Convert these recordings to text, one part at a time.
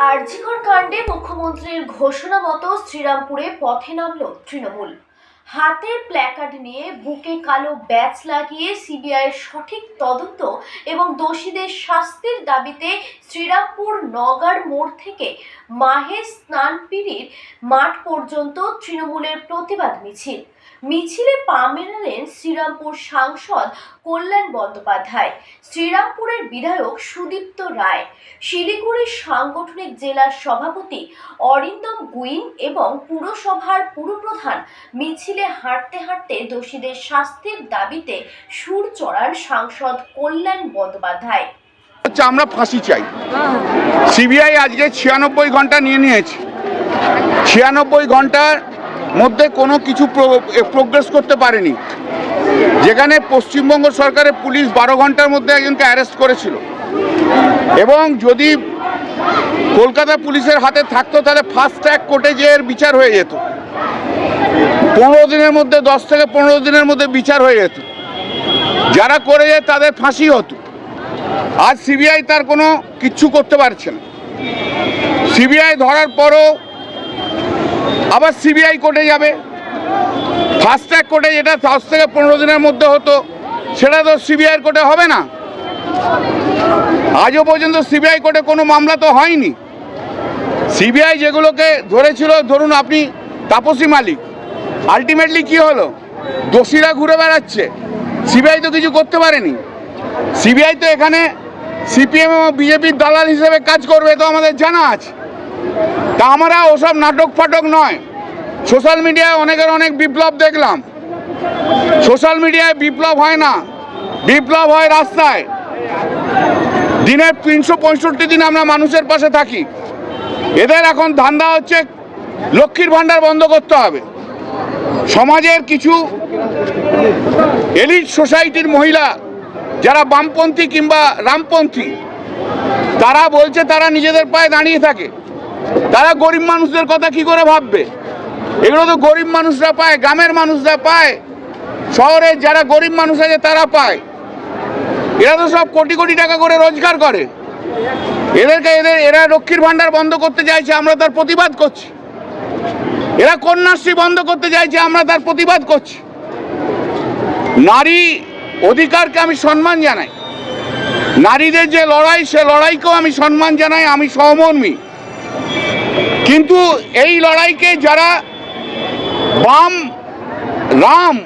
আরজিকর কাণ্ডে মুখ্যমন্ত্রীর ঘোষণা মতো শ্রীরামপুরে পথে নামল তৃণমূল। হাতে প্ল্যাকার্ড নিয়ে বুকে কালো ব্যাচ লাগিয়ে সিবিআইয়ের সঠিক তদন্ত এবং দোষীদের শাস্তির দাবিতে শ্রীরামপুর নগার মোড় থেকে মাহেশ স্নানপিড়ির মাঠ পর্যন্ত তৃণমূলের প্রতিবাদ মিছিলে পা মেলালেন শ্রীরামপুর সাংসদ কল্যাণ বন্দ্যোপাধ্যায়, শ্রীরামপুরের বিধায়ক সুদীপ্ত রায়, শিলিগুড়ির সাংগঠনিক জেলার সভাপতি অরিন্দম গুইন এবং পুরসভার পুরপ্রধান। মিছিলে হাঁটতে হাঁটতে দোষীদের শাস্তির দাবিতে সুর চড়ান সাংসদ কল্যাণ বন্দ্যোপাধ্যায়। আমরা ফাঁসি চাই। সিবিআই আজকে 96 ঘন্টা নিয়েছে। 96 ঘন্টার মধ্যে কোনো কিছু প্রোগ্রেস করতে পারেনি। যেখানে পশ্চিমবঙ্গ সরকারের পুলিশ 12 ঘন্টার মধ্যে একজনকে অ্যারেস্ট করেছিল এবং যদি কলকাতা পুলিশের হাতে থাকতো তাহলে ফাস্ট ট্র্যাক কোর্টে যে এর বিচার হয়ে যেত। 15 দিনের মধ্যে 10 থেকে 15 দিনের মধ্যে বিচার হয়ে যেত। যারা করে যায় তাদের ফাঁসি হতো। আজ সিবিআই তার কোনো কিচ্ছু করতে পারছে না। সিবিআই ধরার পরও আবার সিবিআই কোর্টে যাবে। ফাস্ট ট্র্যাক কোর্টে যেটা 10 থেকে 15 দিনের মধ্যে হতো সেটা তো সিবিআই কোর্টে হবে না। আজও পর্যন্ত সিবিআই কোর্টে কোনো মামলা তো হয়নি। সিবিআই যেগুলোকে ধরেছিল, ধরুন আপনি তাপসী মালিক, আলটিমেটলি কি হলো? দোষীরা ঘুরে বেড়াচ্ছে, সিবিআই তো কিছু করতে পারেনি। সিবিআই তো এখানে সিপিএম এবং বিজেপির দালাল হিসেবে কাজ করবে, তো আমাদের জানা আছে। তা আমরা ওসব নাটক ফাটক নয়। সোশ্যাল মিডিয়ায় অনেকের অনেক বিপ্লব দেখলাম। সোশ্যাল মিডিয়ায় বিপ্লব হয় না, বিপ্লব হয় রাস্তায়। দিনের 365 দিন আমরা মানুষের পাশে থাকি। এদের এখন ধান্দা হচ্ছে লক্ষ্মীর ভাণ্ডার বন্ধ করতে হবে। সমাজের কিছু এলিট সোসাইটির মহিলা যারা বামপন্থী কিংবা রামপন্থী, তারা বলছে তারা নিজেদের পায়ে দাঁড়িয়ে থাকে। তারা গরিব মানুষদের কথা কি করে ভাববে? এগুলো তো গরিব মানুষরা পায়, গ্রামের মানুষরা পায়, শহরে যারা গরিব মানুষ আছে তারা পায়। এরা তো সব কোটি কোটি টাকা করে রোজগার করে। এরা লক্ষ্মীর ভাণ্ডার বন্ধ করতে চাইছে, আমরা তার প্রতিবাদ করছি। এরা কন্যাশ্রী বন্ধ করতে চাইছে, আমরা তার প্রতিবাদ করছি। নারী অধিকারকে আমি সম্মান জানাই। নারীদের যে লড়াই, সে লড়াইকেও আমি সম্মান জানাই, আমি সহমর্মী। কিন্তু এই লড়াইকে যারা বাম রাম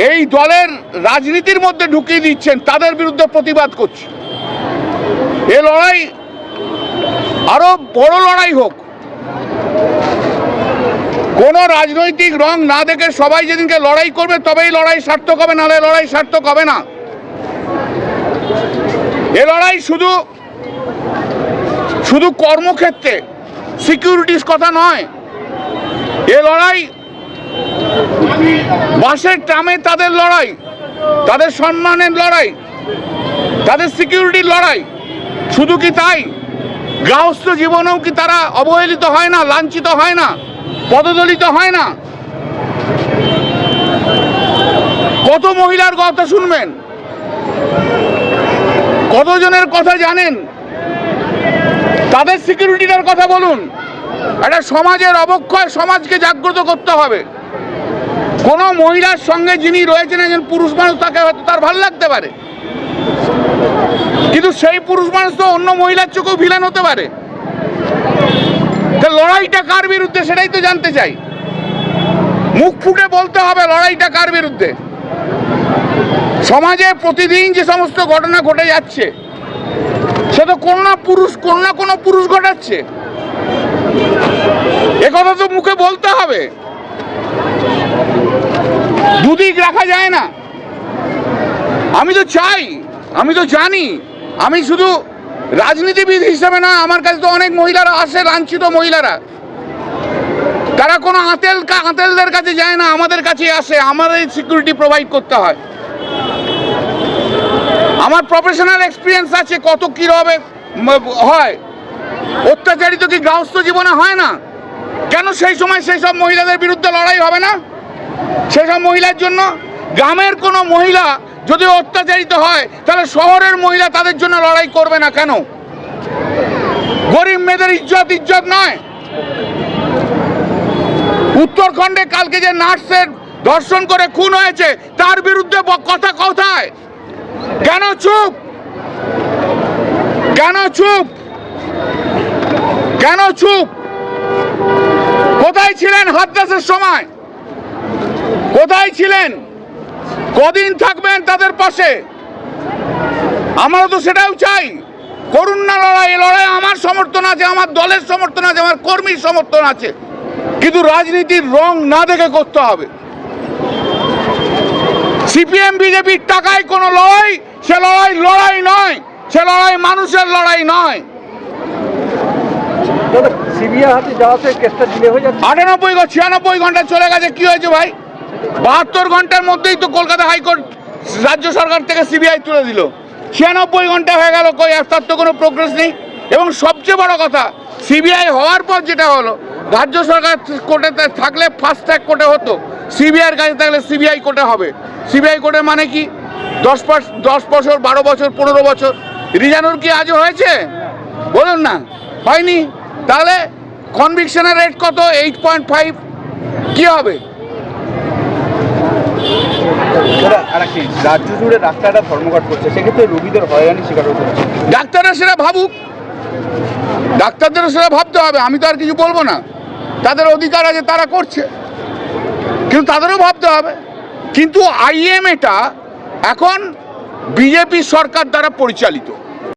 এই দলের রাজনীতির মধ্যে ঢুকিয়ে দিচ্ছেন, তাদের বিরুদ্ধে প্রতিবাদ করছি। এ লড়াই আরো বড় লড়াই হোক। কোনো রাজনৈতিক রং না দেখে সবাই যেদিনকে লড়াই করবে তবেই লড়াই সার্থক হবে, নাহলে লড়াই সার্থক হবে না। এ লড়াই শুধু কর্মক্ষেত্রে সিকিউরিটির কথা নয়। এ লড়াই বাসের ট্রামে তাদের লড়াই, তাদের সম্মানের লড়াই, তাদের সিকিউরিটির লড়াই। শুধু কি তাই, গৃহস্থ জীবনেও কি তারা অবহেলিত হয় না, লাঞ্ছিত হয় না, পদদলিত হয় না? কত মহিলার কথা শুনবেন, কতজনের কথা জানেন? তাদের সিকিউরিটিটার কথা বলুন। একটা সমাজের অবক্ষয়, সমাজকে জাগ্রত করতে হবে। কোনো মহিলার সঙ্গে যিনি রয়েছেন একজন পুরুষ মানুষ, তাকে হয়তো তার ভালো লাগতে পারে, কিন্তু সেই পুরুষ মানুষ তো অন্য মহিলার চোখেও ভিলেন হতে পারে। লড়াইটা কার বিরুদ্ধে সেটাই তো জানতে চাই। মুখ ফুটে বলতে হবে লড়াইটা কার বিরুদ্ধে। সমাজে প্রতিদিন যে সমস্ত ঘটনা ঘটে যাচ্ছে, সে তো কোনো না কোনো পুরুষ ঘটাচ্ছে। একথা তো মুখে বলতে হবে, দুদিক রাখা যায় না। আমি তো চাই, আমি তো জানি, আমি শুধু রাজনীতিবিদ হিসেবে না, আমার কাছে তো অনেক মহিলারা আসে, লাঞ্ছিত মহিলারা। তারা কোনো আঁতেলদের কাছে যায় না, আমাদের কাছে আসে। আমাদের সিকিউরিটি প্রোভাইড করতে হয়। আমার প্রফেশনাল এক্সপিরিয়েন্স আছে কত কীভাবে হয়। অত্যাচারিত কি গৃহস্থ জীবনে হয় না? কেন সেই সময় সেই সব মহিলাদের বিরুদ্ধে লড়াই হবে না? সেসব মহিলার জন্য গ্রামের কোনো মহিলা যদি অত্যাচারিত হয়, তাহলে শহরের মহিলা তাদের জন্য লড়াই করবে না কেন? গরিব মেয়েদের মানুষের ইজ্জত নয়। উত্তরাখণ্ডে কালকে যে নার্সের ধর্ষণ করে খুন হয়েছে তার বিরুদ্ধে কথা কোথায়? কেন চুপ? কেন চুপ? কেন চুপ? কোথায় ছিলেন হাতদাসের সময়? কোথায় ছিলেন? কদিন থাকবেন তাদের পাশে? আমরা তো সেটাও চাই। করুন না লড়াই, এই লড়াই আমার সমর্থন আছে, আমার দলের সমর্থন আছে, আমার কর্মীর সমর্থন আছে, কিন্তু রাজনীতির রং না দেখে করতে হবে। সিপিএম বিজেপির টাকায় কোনো লড়াই, সে লড়াই নয়, সে লড়াই মানুষের লড়াই নয়। সিবিআই হাতে যাওয়াতে কেসটা ডিলে হয়ে যাচ্ছে। 96 ঘন্টা চলে গেছে, কি হয়েছে ভাই? 72 ঘন্টার মধ্যেই তো কলকাতা হাইকোর্ট রাজ্য সরকার থেকে সিবিআই তুলে দিল। 96 ঘন্টা হয়ে গেল, কই তার তো কোনো প্রোগ্রেস নেই। এবং সবচেয়ে বড় কথা, সিবিআই হওয়ার পর যেটা হলো, রাজ্য সরকার কোর্টে থাকলে ফাস্ট ট্র্যাক কোর্টে হতো, সিবিআইয়ের কাছে থাকলে সিবিআই কোর্টে হবে। সিবিআই কোর্টে মানে কি? 10 বছর, 12 বছর, 15 বছর। রিজানুর কি আজও হয়েছে? বলুন না, হয়নি। তাহলে কনভিকশনের রেট কত? 8.5। কি হবে? রাজ্য জুড়ে ডাক্তাররা ধর্মঘট করছে, সেক্ষেত্রে রোগীদের হয়রানির শিকার হতে হচ্ছে। ডাক্তাররা সেটা ভাবুক, ডাক্তারদেরও সেটা ভাবতে হবে। আমি তো আর কিছু বলবো না, তাদের অধিকার আছে, তারা করছে, কিন্তু তাদেরও ভাবতে হবে। কিন্তু আইএমএটা এখন বিজেপি সরকার দ্বারা পরিচালিত।